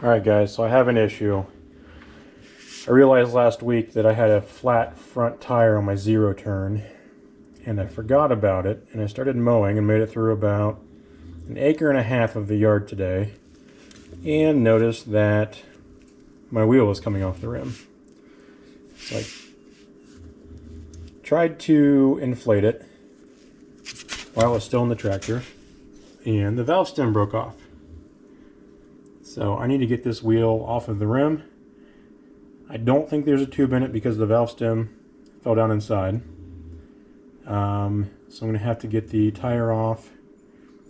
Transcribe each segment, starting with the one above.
Alright guys, so I have an issue. I realized last week that I had a flat front tire on my zero turn, and I forgot about it, and I started mowing and made it through about an acre and a half of the yard today, and noticed that my wheel was coming off the rim. So I tried to inflate it while it was still in the tractor, and the valve stem broke off. So I need to get this wheel off of the rim. I don't think there's a tube in it because the valve stem fell down inside. So I'm going to have to get the tire off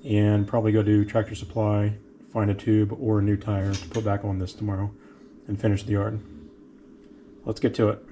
and probably go to Tractor Supply, find a tube or a new tire to put back on this tomorrow and finish the yard. Let's get to it.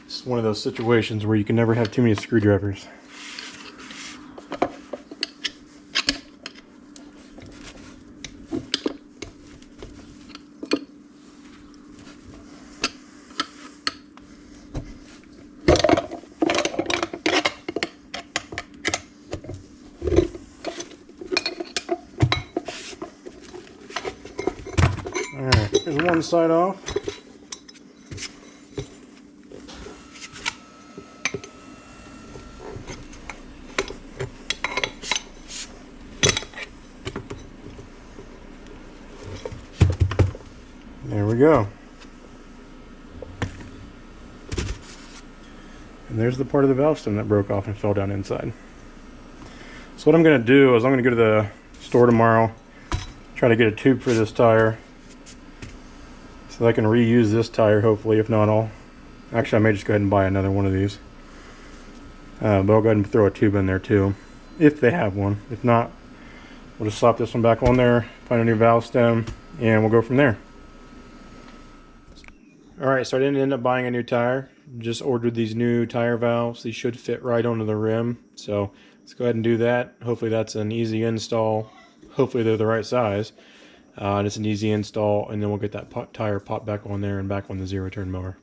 It's one of those situations where you can never have too many screwdrivers. Alright, there's one side off. There we go. And there's the part of the valve stem that broke off and fell down inside. So what I'm going to do is I'm going to go to the store tomorrow, try to get a tube for this tire so that I can reuse this tire hopefully. If not, I may just go ahead and buy another one of these. But I'll go ahead and throw a tube in there too, if they have one. If not, we'll just slap this one back on there, find a new valve stem, and we'll go from there. Alright, so I didn't end up buying a new tire. Just ordered these new tire valves. These should fit right onto the rim. So let's go ahead and do that. Hopefully that's an easy install. Hopefully they're the right size. And it's an easy install, and then we'll get that tire popped back on there and back on the zero turn mower.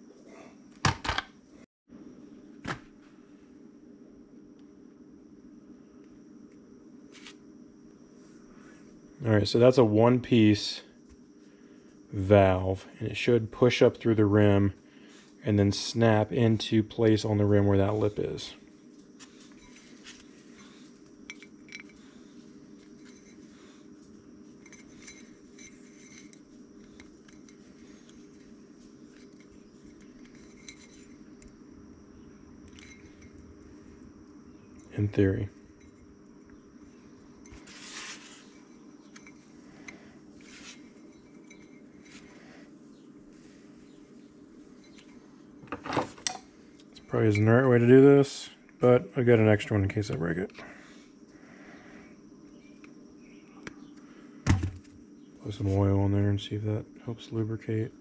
Alright, so that's a one-piece valve, and it should push up through the rim and then snap into place on the rim where that lip is. In theory. Probably isn't the right way to do this, but I got an extra one in case I break it. Put some oil on there and see if that helps lubricate.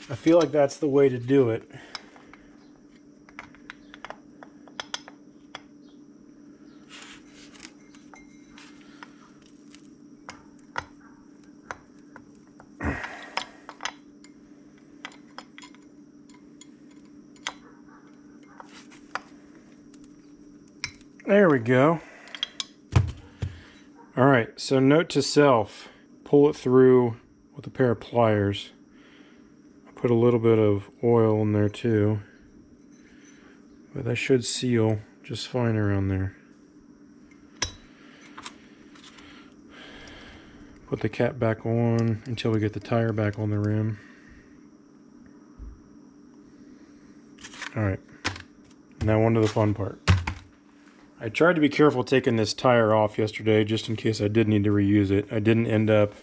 I feel like that's the way to do it. There we go. All right, so note to self, pull it through with a pair of pliers. I put a little bit of oil in there too, but that should seal just fine around there. Put the cap back on until we get the tire back on the rim. All right, now on to the fun part. I tried to be careful taking this tire off yesterday just in case I did need to reuse it. I didn't end up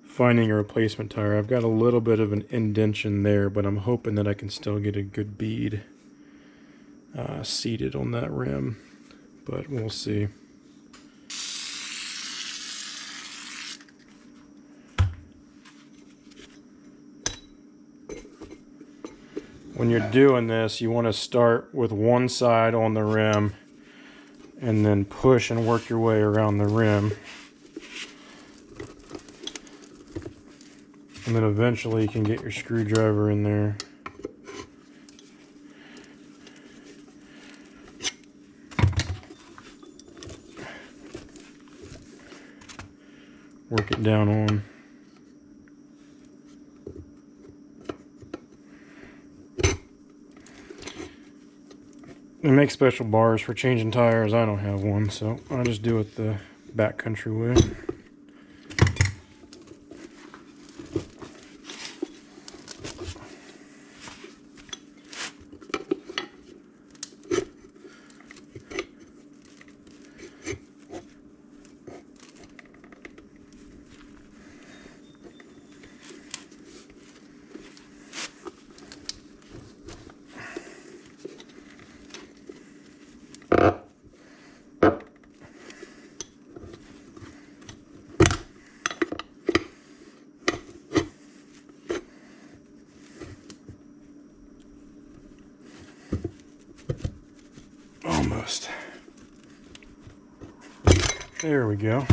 finding a replacement tire. I've got a little bit of an indentation there, but I'm hoping that I can still get a good bead seated on that rim, but we'll see. When you're doing this, you want to start with one side on the rim and then push and work your way around the rim. And then eventually you can get your screwdriver in there. Work it down on. They make special bars for changing tires. I don't have one, so I just do it the backcountry way. Almost. There we go.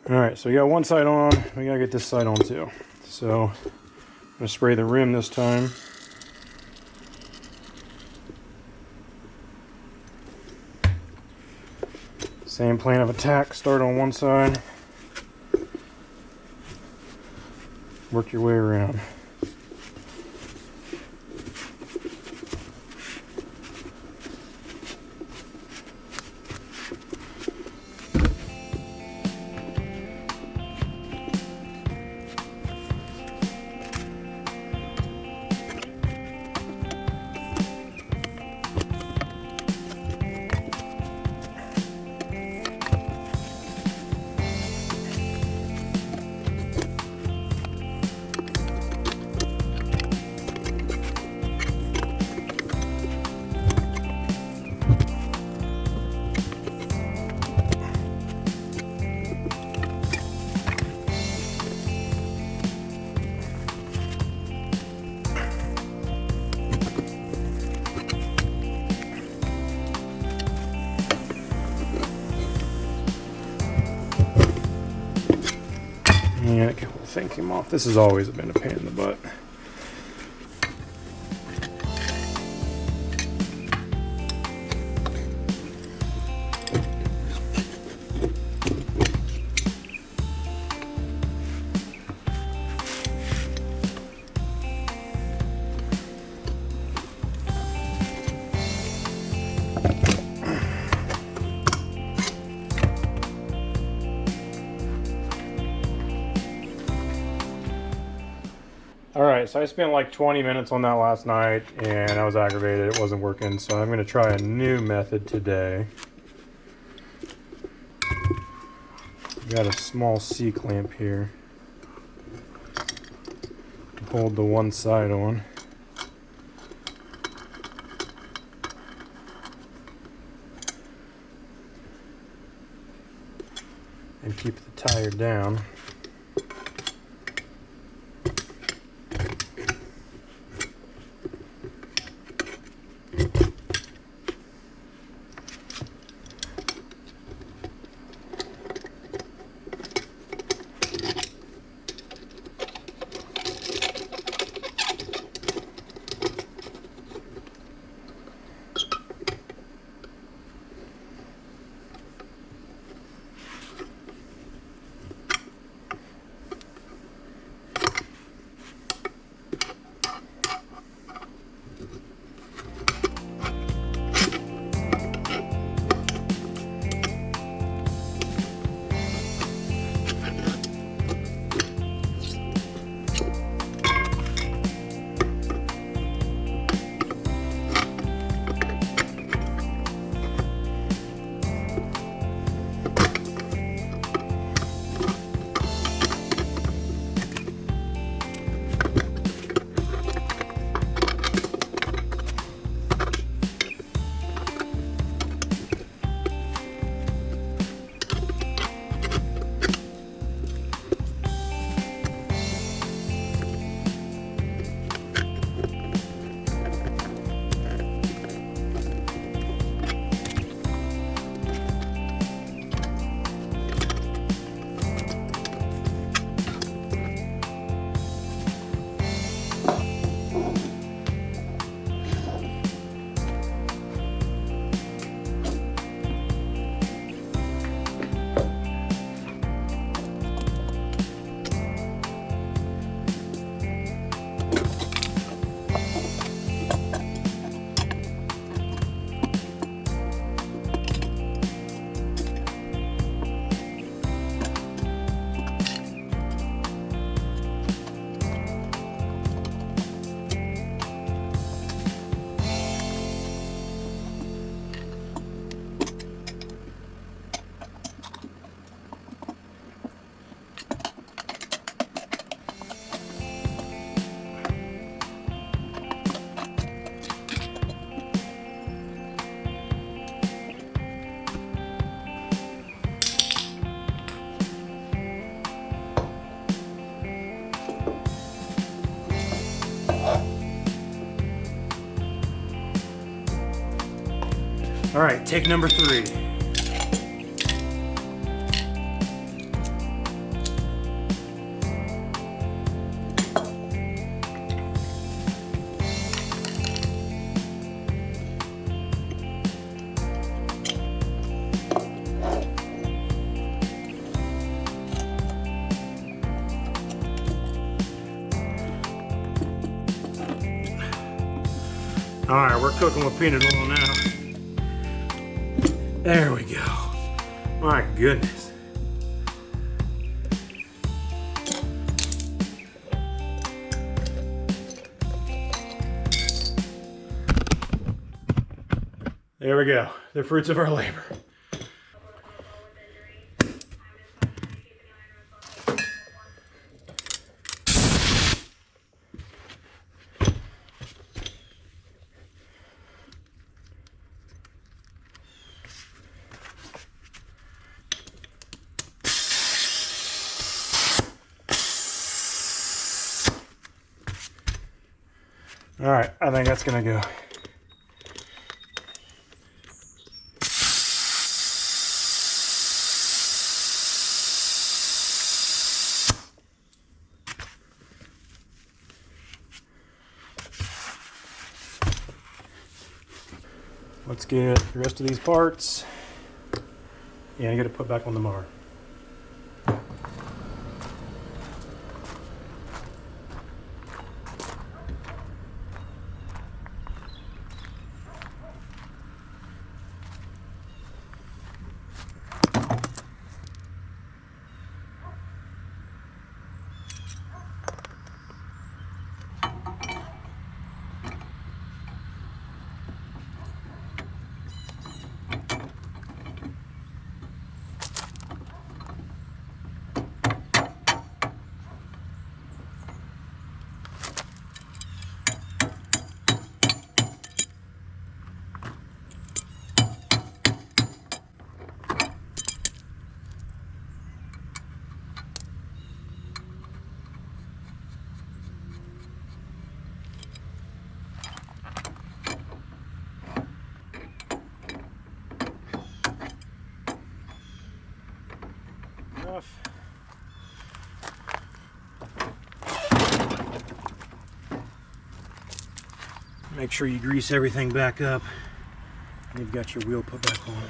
Alright, so we got one side on, we gotta get this side on too. So I'm gonna spray the rim this time. Same plan of attack, start on one side, work your way around. Yeah, the whole thing came off. This has always been a pain in the butt. Alright, so I spent like 20 minutes on that last night and I was aggravated. It wasn't working, so I'm going to try a new method today. Got a small C-clamp here to hold the one side on. and keep the tire down. All right, take number 3. All right, we're cooking with peanut oil now. There we go. My goodness. There we go. The fruits of our labor. All right, I think that's gonna go. Let's get the rest of these parts and get it put back on the mower. Make sure you grease everything back up and you've got your wheel put back on.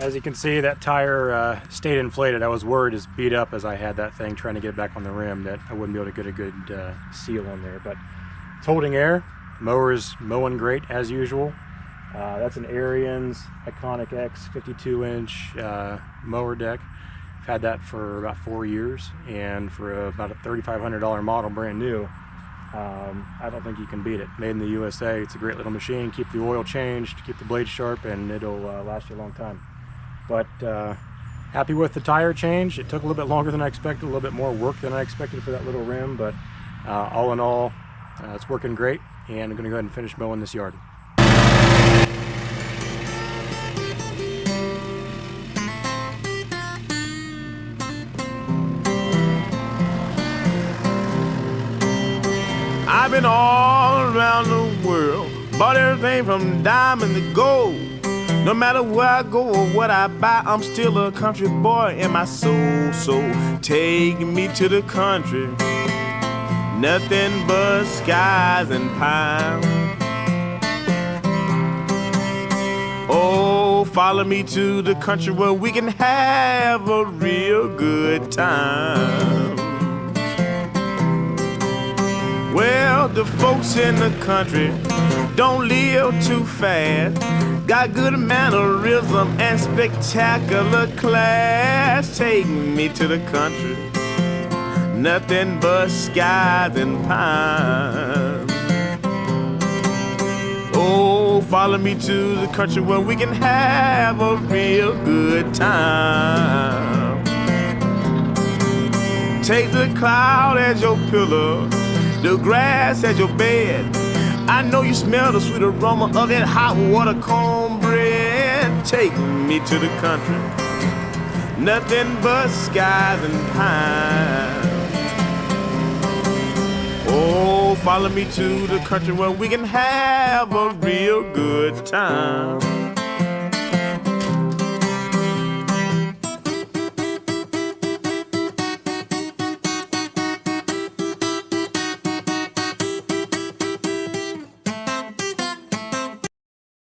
As you can see, that tire stayed inflated. I was worried as beat up as I had that thing trying to get it back on the rim that I wouldn't be able to get a good seal on there. But it's holding air. Mower is mowing great as usual. That's an Ariens Iconic X 52-inch mower deck. I've had that for about 4 years, and for about a $3,500 model, brand new. I don't think you can beat it. Made in the USA. It's a great little machine. Keep the oil changed, keep the blade sharp, and it'll last you a long time. But happy with the tire change. It took a little bit longer than I expected, a little bit more work than I expected for that little rim, but all in all, it's working great, and I'm going to go ahead and finish mowing this yard. I've been all around the world, bought everything from diamond to gold. No matter where I go or what I buy, I'm still a country boy in my soul. So take me to the country, nothing but skies and pine. Oh, follow me to the country where we can have a real good time. Well, the folks in the country don't live too fast, got good mannerism and spectacular class. Take me to the country, nothing but skies and pines. Oh, follow me to the country where we can have a real good time. Take the cloud as your pillow, the grass as your bed. I know you smell the sweet aroma of that hot water cornbread. Take me to the country, nothing but skies and pines. Oh, follow me to the country where we can have a real good time.